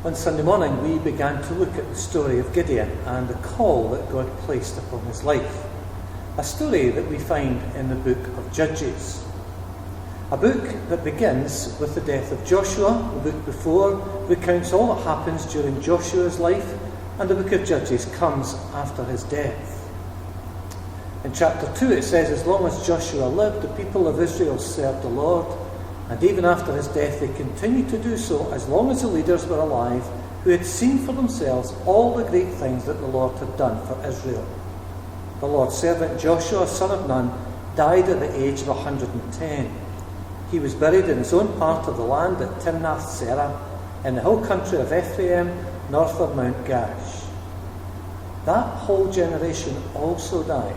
On Sunday morning, we began to look at the story of Gideon and the call that God placed upon his life. A story that we find in the book of Judges. A book that begins with the death of Joshua. The book before recounts all that happens during Joshua's life, and the book of Judges comes after his death. In chapter 2 it says, as long as Joshua lived, the people of Israel served the Lord. And even after his death, they continued to do so as long as the leaders were alive, who had seen for themselves all the great things that the Lord had done for Israel. The Lord's servant Joshua, son of Nun, died at the age of 110. He was buried in his own part of the land at Timnath-Serah, in the hill country of Ephraim, north of Mount Gaash. That whole generation also died.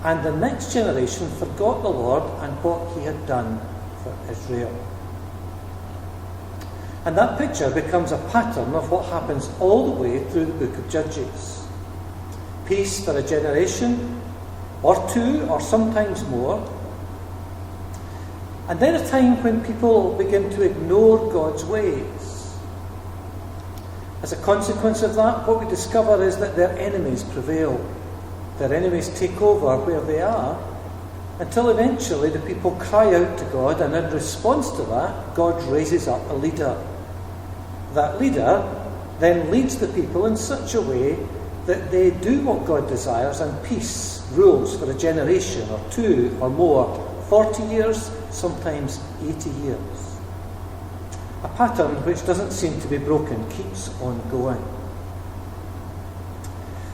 And the next generation forgot the Lord and what he had done for Israel. And that picture becomes a pattern of what happens all the way through the book of Judges. Peace for a generation, or two, or sometimes more. And then a time when people begin to ignore God's ways. As a consequence of that, what we discover is that their enemies prevail. Their enemies take over where they are, until eventually the people cry out to God, and in response to that, God raises up a leader. That leader then leads the people in such a way that they do what God desires, and peace rules for a generation or two or more, 40 years, sometimes 80 years. A pattern which doesn't seem to be broken, keeps on going.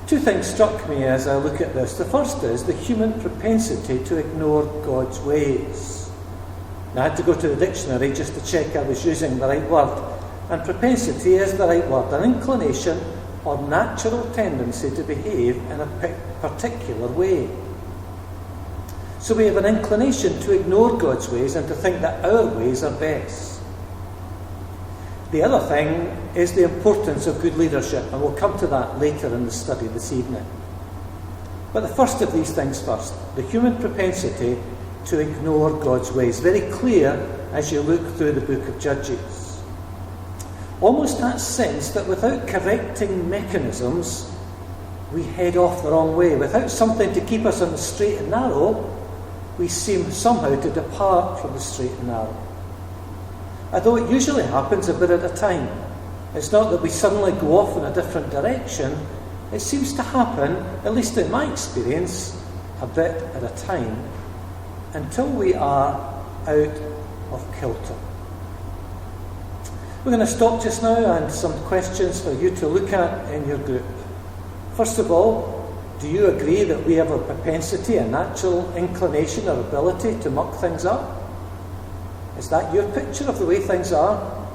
Two things struck me as I look at this. The first is the human propensity to ignore God's ways. Now, I had to go to the dictionary just to check I was using the right word. And propensity is the right word, an inclination or natural tendency to behave in a particular way. So we have an inclination to ignore God's ways and to think that our ways are best. The other thing is the importance of good leadership, and we'll come to that later in the study this evening. But the first of these things first, the human propensity to ignore God's ways. Very clear as you look through the book of Judges. Almost that sense that without correcting mechanisms, we head off the wrong way. Without something to keep us on the straight and narrow, we seem somehow to depart from the straight and narrow. Although it usually happens a bit at a time. It's not that we suddenly go off in a different direction. It seems to happen, at least in my experience, a bit at a time, until we are out of kilter. We're going to stop just now and some questions for you to look at in your group. First of all, do you agree that we have a propensity, a natural inclination or ability to muck things up? Is that your picture of the way things are?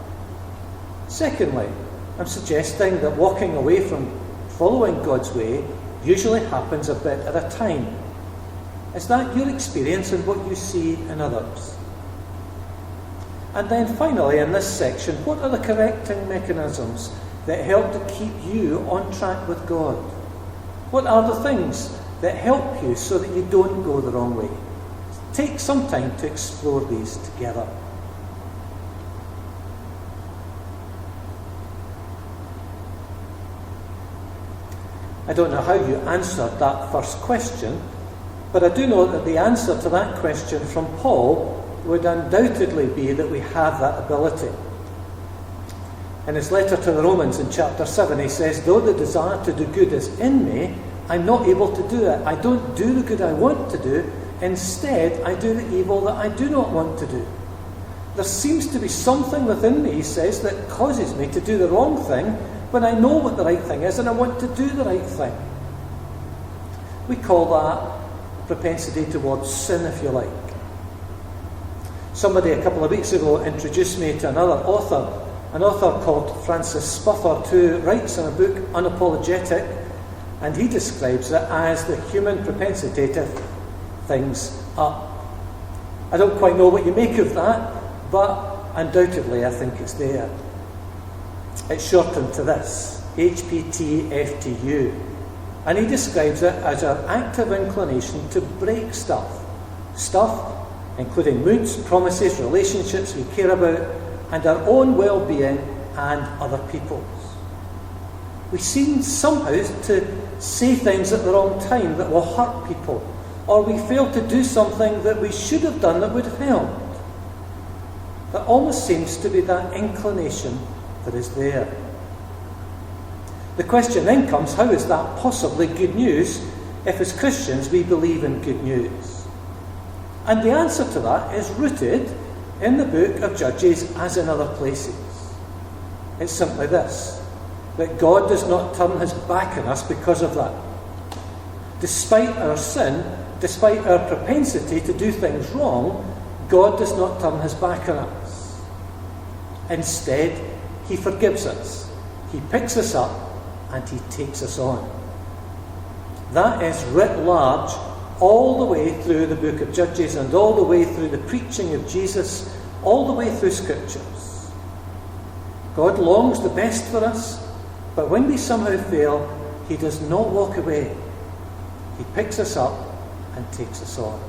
Secondly, I'm suggesting that walking away from following God's way usually happens a bit at a time. Is that your experience and what you see in others? And then finally, in this section, what are the correcting mechanisms that help to keep you on track with God? What are the things that help you so that you don't go the wrong way? Take some time to explore these together. I don't know how you answered that first question, but I do know that the answer to that question from Paul would undoubtedly be that we have that ability. In his letter to the Romans in chapter 7, he says, though the desire to do good is in me, I'm not able to do it. I don't do the good I want to do. Instead, I do the evil that I do not want to do. There seems to be something within me, he says, that causes me to do the wrong thing when I know what the right thing is and I want to do the right thing. We call that propensity towards sin, if you like. Somebody a couple of weeks ago introduced me to another author, an author called Francis Spufford, who writes in a book, Unapologetic, and he describes it as the human propensity to things up. I don't quite know what you make of that, but undoubtedly I think it's there. It's shortened to this, HPTFTU, and he describes it as our active inclination to break stuff, including moods, promises, relationships we care about, and our own well-being and other people's. We seem somehow to say things at the wrong time that will hurt people, or we fail to do something that we should have done that would have helped. There almost seems to be that inclination that is there. The question then comes, how is that possibly good news if as Christians we believe in good news? And the answer to that is rooted in the book of Judges as in other places. It's simply this, that God does not turn his back on us because of that. Despite our sin, despite our propensity to do things wrong, God does not turn his back on us. Instead, he forgives us, he picks us up, and he takes us on. That is writ large all the way through the book of Judges and all the way through the preaching of Jesus, all the way through Scriptures. God longs the best for us, but when we somehow fail, he does not walk away. He picks us up and takes us on.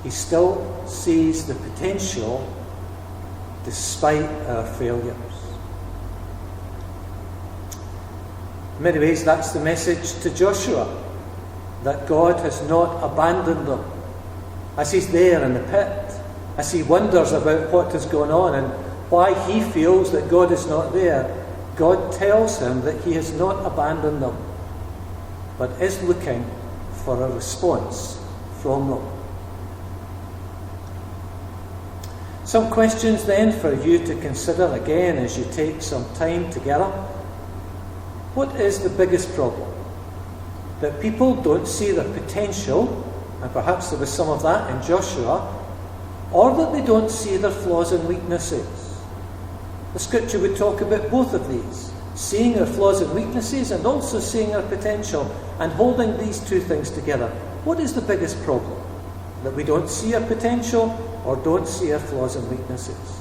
He still sees the potential despite our failures. In many ways, that's the message to Joshua, that God has not abandoned them. As he's there in the pit, as he wonders about what is going on and why he feels that God is not there, God tells him that he has not abandoned them, but is looking for a response from them. Some questions then for you to consider again as you take some time together. What is the biggest problem? That people don't see their potential, and perhaps there was some of that in Joshua, or that they don't see their flaws and weaknesses. The Scripture would talk about both of these, seeing our flaws and weaknesses and also seeing our potential, and holding these two things together. What is the biggest problem? That we don't see our potential or don't see our flaws and weaknesses.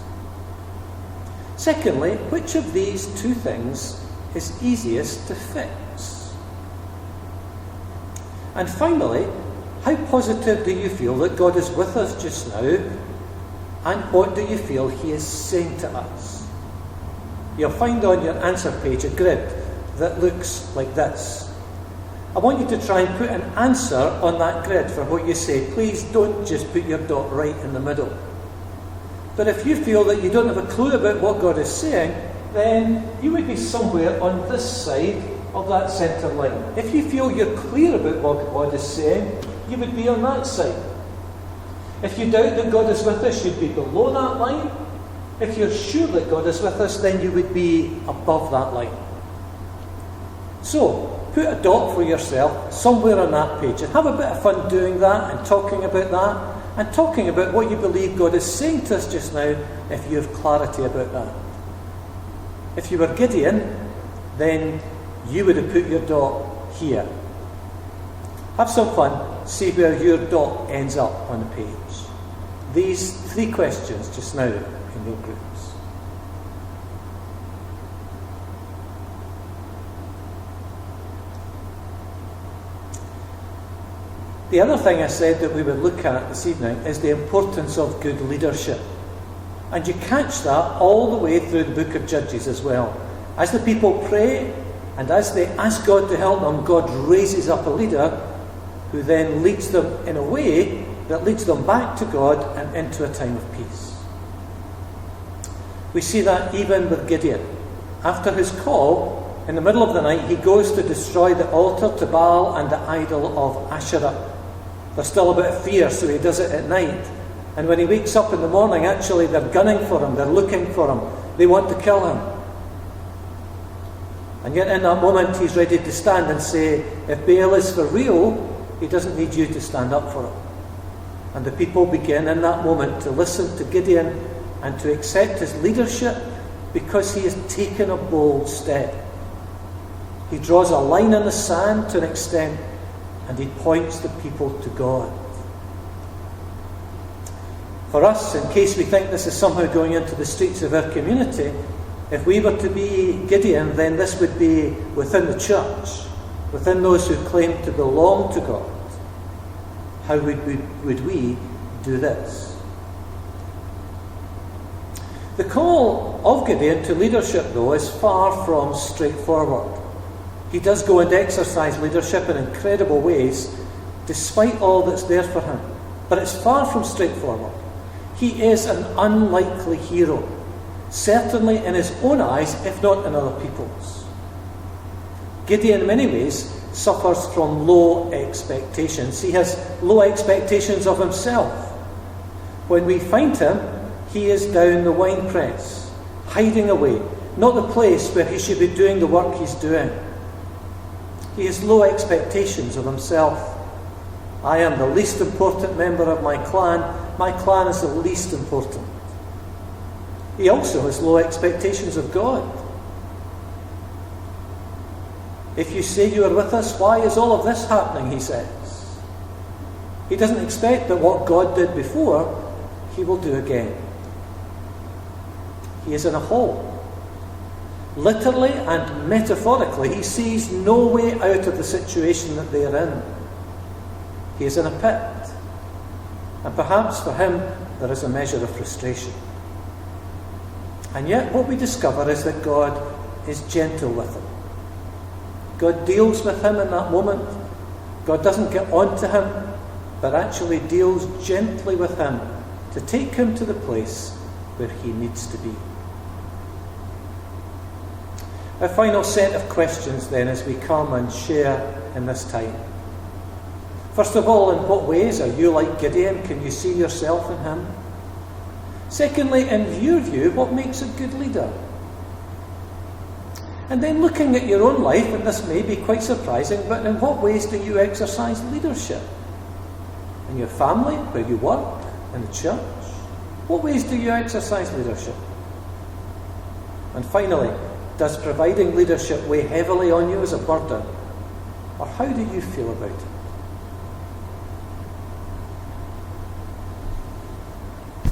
Secondly, which of these two things is easiest to fix? And finally, how positive do you feel that God is with us just now, and what do you feel he is saying to us? You'll find on your answer page a grid that looks like this. I want you to try and put an answer on that grid for what you say. Please don't just put your dot right in the middle. But if you feel that you don't have a clue about what God is saying, then you would be somewhere on this side of that centre line. If you feel you're clear about what God is saying, you would be on that side. If you doubt that God is with us, you'd be below that line. If you're sure that God is with us, then you would be above that line. So, put a dot for yourself somewhere on that page and have a bit of fun doing that and talking about that and talking about what you believe God is saying to us just now if you have clarity about that. If you were Gideon, then you would have put your dot here. Have some fun, see where your dot ends up on the page. These three questions just now in your groups. The other thing I said that we would look at this evening is the importance of good leadership. And you catch that all the way through the book of Judges as well. As the people pray and as they ask God to help them, God raises up a leader who then leads them in a way that leads them back to God and into a time of peace. We see that even with Gideon. After his call, in the middle of the night, he goes to destroy the altar to Baal and the idol of Asherah. There's still a bit of fear, so he does it at night. And when he wakes up in the morning, actually they're gunning for him, they're looking for him, they want to kill him. And yet in that moment he's ready to stand and say, if Baal is for real, he doesn't need you to stand up for him. And the people begin in that moment to listen to Gideon and to accept his leadership because he has taken a bold step. He draws a line in the sand to an extent and he points the people to God. For us, in case we think this is somehow going into the streets of our community, if we were to be Gideon, then this would be within the church, within those who claim to belong to God. How would we do this? The call of Gideon to leadership, though, is far from straightforward. He does go and exercise leadership in incredible ways, despite all that's there for him. But it's far from straightforward. He is an unlikely hero, certainly in his own eyes, if not in other people's. Gideon, in many ways, suffers from low expectations. He has low expectations of himself. When we find him, he is down the winepress, hiding away, not the place where he should be doing the work he's doing. He has low expectations of himself. I am the least important member of my clan. My clan is the least important. He also has low expectations of God. If you say you are with us, why is all of this happening, he says. He doesn't expect that what God did before, he will do again. He is in a hole. Literally and metaphorically, he sees no way out of the situation that they are in. He is in a pit. And perhaps for him, there is a measure of frustration. And yet what we discover is that God is gentle with him. God deals with him in that moment. God doesn't get on to him, but actually deals gently with him to take him to the place where he needs to be. A final set of questions then as we come and share in this time. First of all, in what ways are you like Gideon? Can you see yourself in him? Secondly, in your view, what makes a good leader? And then looking at your own life, and this may be quite surprising, but in what ways do you exercise leadership? In your family, where you work, in the church? What ways do you exercise leadership? And finally, does providing leadership weigh heavily on you as a burden? Or how do you feel about it?